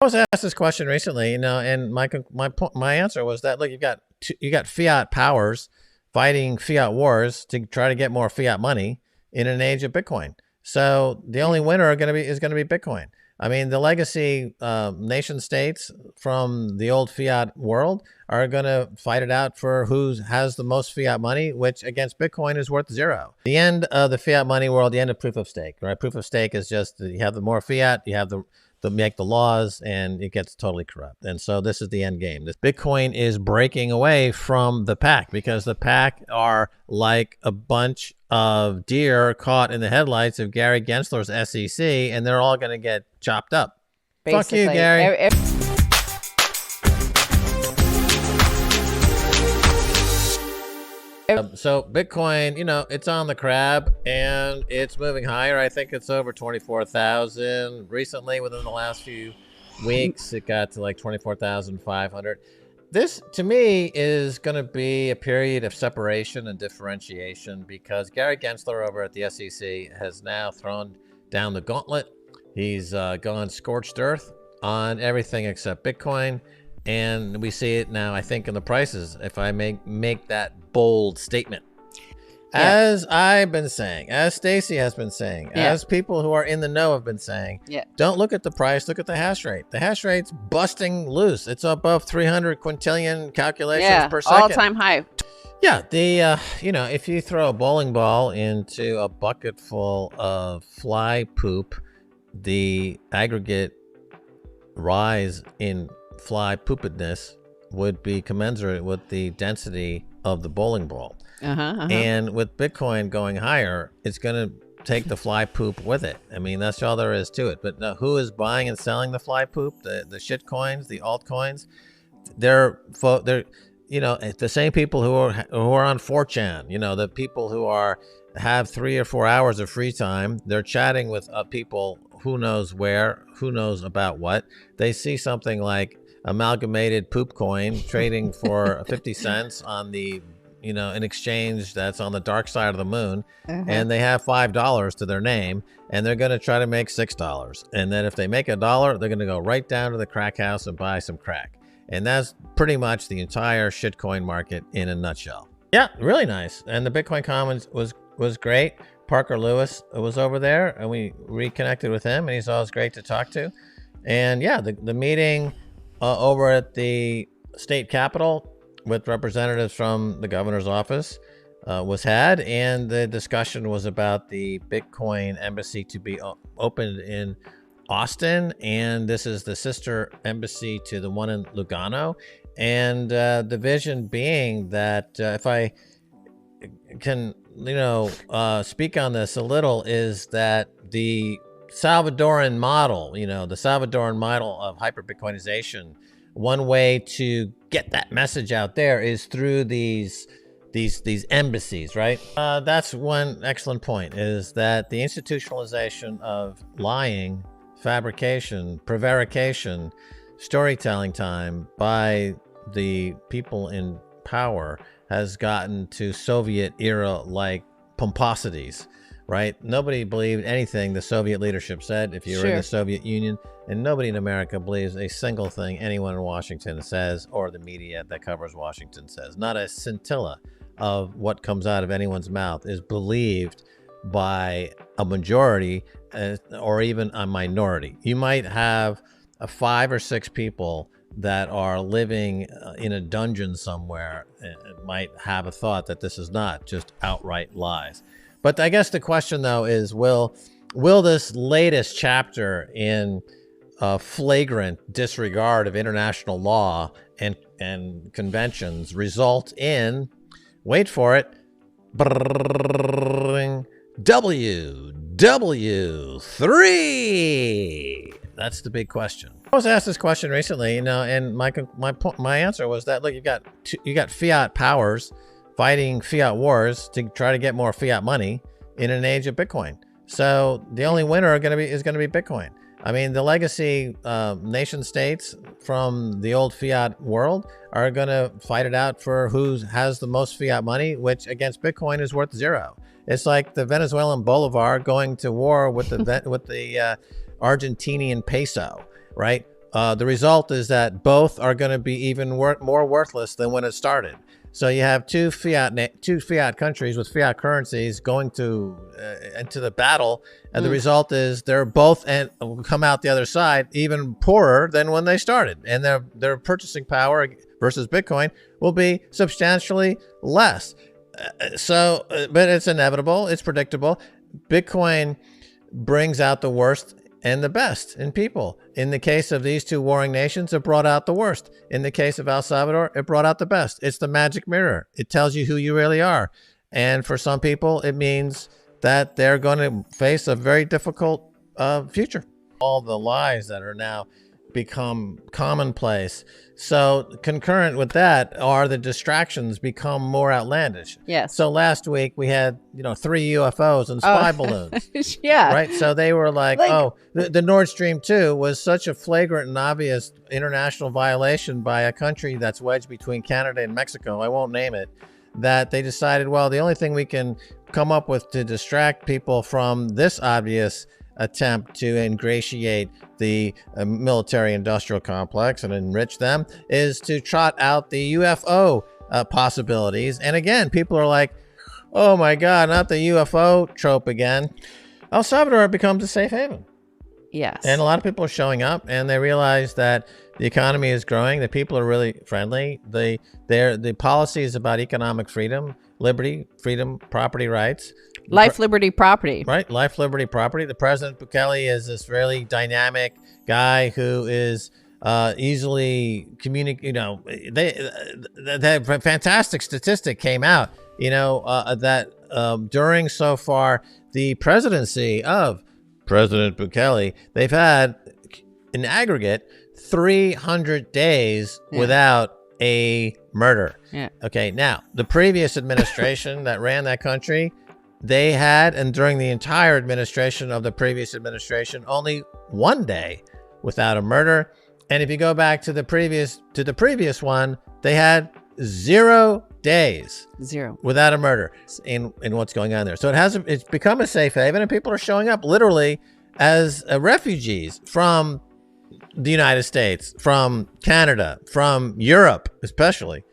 I was asked this question recently, and my answer was that, look, you got fiat powers fighting fiat wars to try to get more fiat money in an age of Bitcoin. So the only winner is going to be Bitcoin. I mean, the legacy nation states from the old fiat world are going to fight it out for who has the most fiat money, which against Bitcoin is worth zero. The end of the fiat money world, the end of proof of stake, right? Proof of stake is just you have the more fiat, you have the make the laws, and it gets totally corrupt. And so this is the end game. This Bitcoin is breaking away from the pack because the pack are like a bunch of deer caught in the headlights of Gary Gensler's SEC, and they're all going to get chopped up. Basically, fuck you, Gary. So Bitcoin, it's on the crab and it's moving higher. I think it's over 24,000 recently. Within the last few weeks, it got to like 24,500. This, to me, is going to be a period of separation and differentiation because Gary Gensler over at the SEC has now thrown down the gauntlet. He's gone scorched earth on everything except Bitcoin. And we see it now, I think, in the prices, if I make that bold statement. Yeah. As I've been saying, as Stacy has been saying, as people who are in the know have been saying, don't look at the price, look at the hash rate. The hash rate's busting loose. It's above 300 quintillion calculations per second. All-time high. Yeah, if you throw a bowling ball into a bucket full of fly poop, the aggregate rise in fly poopedness would be commensurate with the density of the bowling ball. And with Bitcoin going higher, it's going to take the fly poop with it. I mean, that's all there is to it. But now, who is buying and selling the fly poop? The shit coins, the altcoins. They're the same people who are on 4chan. The people who have 3 or 4 hours of free time. They're chatting with people who knows where, who knows about what. They see something like amalgamated poop coin trading for 50 cents on the an exchange that's on the dark side of the moon, and they have $5 to their name, and they're going to try to make $6. And then if they make $1, they're going to go right down to the crack house and buy some crack. And that's pretty much the entire shitcoin market in a nutshell. Yeah, really nice. And the Bitcoin Commons was great. Parker Lewis was over there, and we reconnected with him, and he's always great to talk to. And yeah, the meeting over at the state capitol with representatives from the governor's office was had, and the discussion was about the Bitcoin embassy to be opened in Austin, and this is the sister embassy to the one in Lugano. And the vision being that if I can speak on this a little, is that the Salvadoran model, the Salvadoran model of hyper-Bitcoinization, one way to get that message out there is through these embassies, right? That's one excellent point, is that the institutionalization of lying, fabrication, prevarication, storytelling time by the people in power has gotten to Soviet era like pomposities, right? Nobody believed anything the Soviet leadership said if you were in the Soviet Union, and nobody in America believes a single thing anyone in Washington says or the media that covers Washington says. Not a scintilla of what comes out of anyone's mouth is believed by a majority or even a minority. You might have 5 or 6 people that are living in a dungeon somewhere and might have a thought that this is not just outright lies. But I guess the question, though, is will this latest chapter in flagrant disregard of international law and conventions result in, wait for it, WW3? That's the big question. I was asked this question recently, and my answer was that, look, you got fiat powers fighting fiat wars to try to get more fiat money in an age of Bitcoin. So the only winner is going to be Bitcoin. I mean, the legacy nation states from the old fiat world are going to fight it out for who has the most fiat money, which against Bitcoin is worth zero. It's like the Venezuelan bolivar going to war with the Argentinian peso, right? the result is that both are going to be even more worthless than when it started. So you have two fiat countries with fiat currencies going to into the battle, and the result is they're both and will come out the other side even poorer than when they started, and their purchasing power versus Bitcoin will be substantially less. But it's inevitable, it's predictable. Bitcoin brings out the worst and the best in people. In the case of these two warring nations, it brought out the worst. In the case of El Salvador, it brought out the best. It's the magic mirror. It tells you who you really are. And for some people, it means that they're going to face a very difficult future. All the lies that are now become commonplace. So concurrent with that are the distractions become more outlandish. Yes. So last week we had, 3 UFOs and spy balloons. Yeah. Right. So they were like the Nord Stream 2 was such a flagrant and obvious international violation by a country that's wedged between Canada and Mexico. I won't name it. That they decided, well, the only thing we can come up with to distract people from this obvious attempt to ingratiate the military industrial complex and enrich them is to trot out the UFO possibilities. And again, people are like, oh my God, not the UFO trope again. El Salvador becomes a safe haven. Yes. And a lot of people are showing up and they realize that the economy is growing. The people are really friendly. The policy is about economic freedom, liberty, freedom, property rights. Life, liberty, property. Right. Life, liberty, property. The President Bukele is this really dynamic guy who is easily communicate. They a fantastic statistic came out, that during so far the presidency of President Bukele, they've had in aggregate 300 days without a murder. Yeah. Okay. Now, the previous administration that ran that country, they had, and during the entire administration of the previous administration, only 1 day without a murder. And if you go back to the previous one, they had 0 days without a murder in what's going on there. So it's become a safe haven, and people are showing up literally as refugees from the United States, from Canada, from Europe, especially.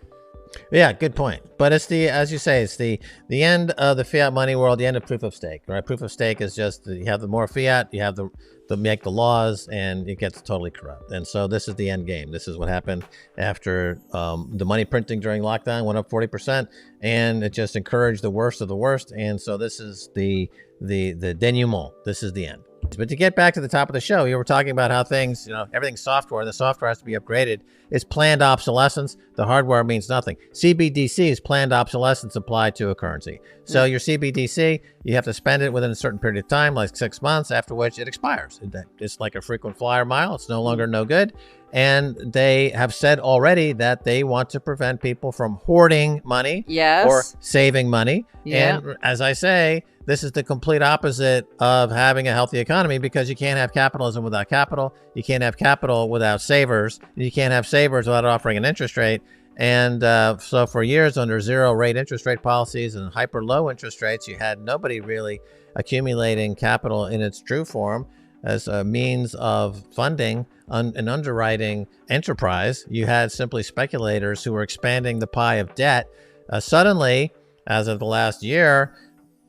Yeah, good point. But it's as you say, it's the end of the fiat money world, the end of proof of stake, right? Proof of stake is just you have the more fiat, you have the make the laws, and it gets totally corrupt. And so this is the end game. This is what happened after the money printing during lockdown went up 40%, and it just encouraged the worst of the worst. And so this is the denouement. This is the end. But to get back to the top of the show, you were talking about how things, everything's software. The software has to be upgraded. It's planned obsolescence. The hardware means nothing. CBDC is planned obsolescence applied to a currency. So your CBDC, you have to spend it within a certain period of time, like 6 months, after which it expires. It's like a frequent flyer mile. It's no longer no good. And they have said already that they want to prevent people from hoarding money or saving money. Yeah. And as I say, this is the complete opposite of having a healthy economy, because you can't have capitalism without capital. You can't have capital without savers. You can't have savers without offering an interest rate. And so for years under zero rate interest rate policies and hyper low interest rates, you had nobody really accumulating capital in its true form as a means of funding and underwriting enterprise. You had simply speculators who were expanding the pie of debt. Suddenly, as of the last year,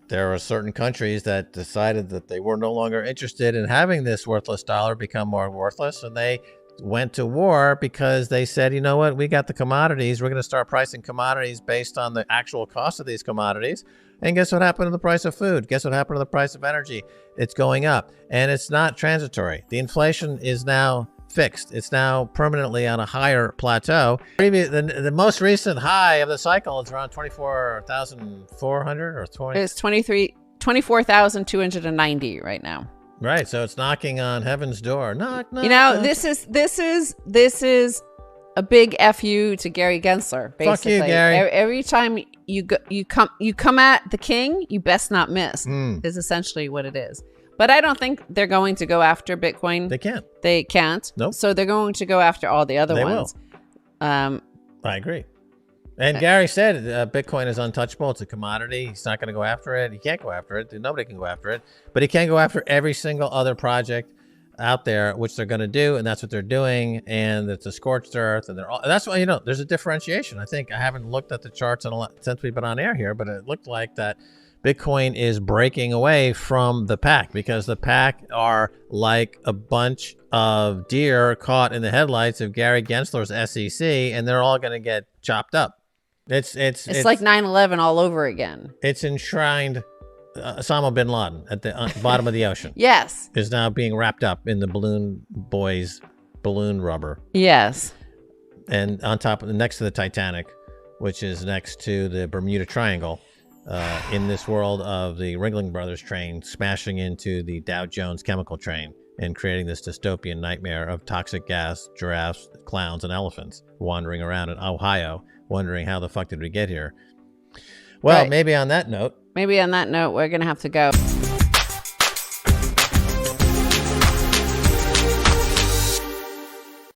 there are certain countries that decided that they were no longer interested in having this worthless dollar become more worthless, and they went to war because they said, you know what, we got the commodities. We're going to start pricing commodities based on the actual cost of these commodities. And guess what happened to the price of food? Guess what happened to the price of energy? It's going up, and it's not transitory. The inflation is now fixed. It's now permanently on a higher plateau. The most recent high of the cycle is around 24,400 or 20. It's 24,290 right now. Right, so it's knocking on heaven's door. Knock, knock. knock. This is a big FU to Gary Gensler. Basically, fuck you, Gary. Every time you come at the king, you best not miss. Is essentially what it is. But I don't think they're going to go after Bitcoin. They can't. They can't. Nope. So they're going to go after all the other ones. I agree. And Gary said Bitcoin is untouchable. It's a commodity. He's not going to go after it. He can't go after it. Nobody can go after it. But he can go after every single other project out there, which they're going to do, and that's what they're doing, and it's a scorched earth, and that's why, there's a differentiation. I think I haven't looked at the charts in a lot since we've been on air here, but it looked like that Bitcoin is breaking away from the pack, because the pack are like a bunch of deer caught in the headlights of Gary Gensler's SEC, and they're all going to get chopped up. It's like 9/11 all over again. It's enshrined. Osama bin Laden at the bottom of the ocean. Yes. Is now being wrapped up in the balloon boys' balloon rubber. Yes. And on top of next to the Titanic, which is next to the Bermuda Triangle, in this world of the Ringling Brothers train smashing into the Dow Jones chemical train and creating this dystopian nightmare of toxic gas, giraffes, clowns, and elephants wandering around in Ohio, wondering how the fuck did we get here? Well, right. Maybe on that note, we're going to have to go.